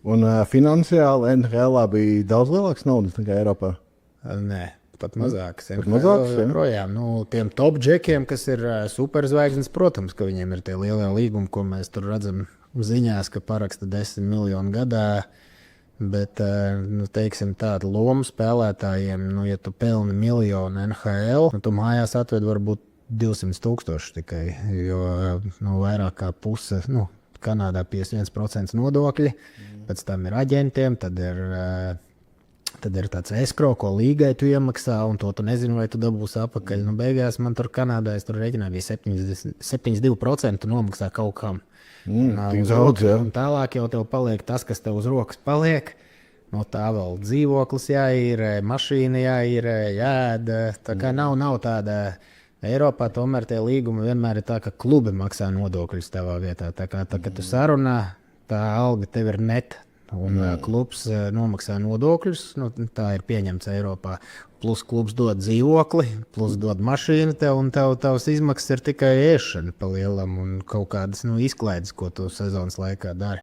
Un finansiāli NHL bija daudz lielāks naudas nekā Eiropā. Nē, pat mazāks. Pat mazāks, ja? Projām. Tiem top džekiem, kas ir superzvaigznes, protams, ka viņiem ir tie lielie līgumi, ko mēs tur redzam ziņās, ka paraksta 10 miljonu gadā. Bet, teiksim, tādu lomu spēlētājiem, ja tu pelni miljonu NHL, tu mājās atved varbūt 200,000 tikai, jo vairāk kā puse, Kanādā 51% nodokļi, pēc tam ir aģentiem, tad ir tāds escrow, ko līgai tu iemaksā, un to tu nezini, vai tu dabūsi apakaļ. Beigās man tur Kanādā, es tur reģināju, bija 72% nomaksā kaut kam. Tik daudz, jā. Un tālāk jau tev paliek tas, kas tev uz rokas paliek. No tā vēl dzīvoklis jāīrē, mašīna jāīrē, jāēd. Tā kā nav tāda... Eiropā tomēr tie līgumi vienmēr ir tā, ka klubi maksā nodokļus tavā vietā. Tā kā kad tu sarunā, tā alga tev ir neta. Un klubs nomaksā nodokļus, tā ir pieņemts Eiropā. Plus klubs dod dzīvokli, plus dod mašīnu tev, un tavs izmaksas ir tikai ēšana pa lielam un kaut kādas izklaides, ko tu sezonas laikā dari.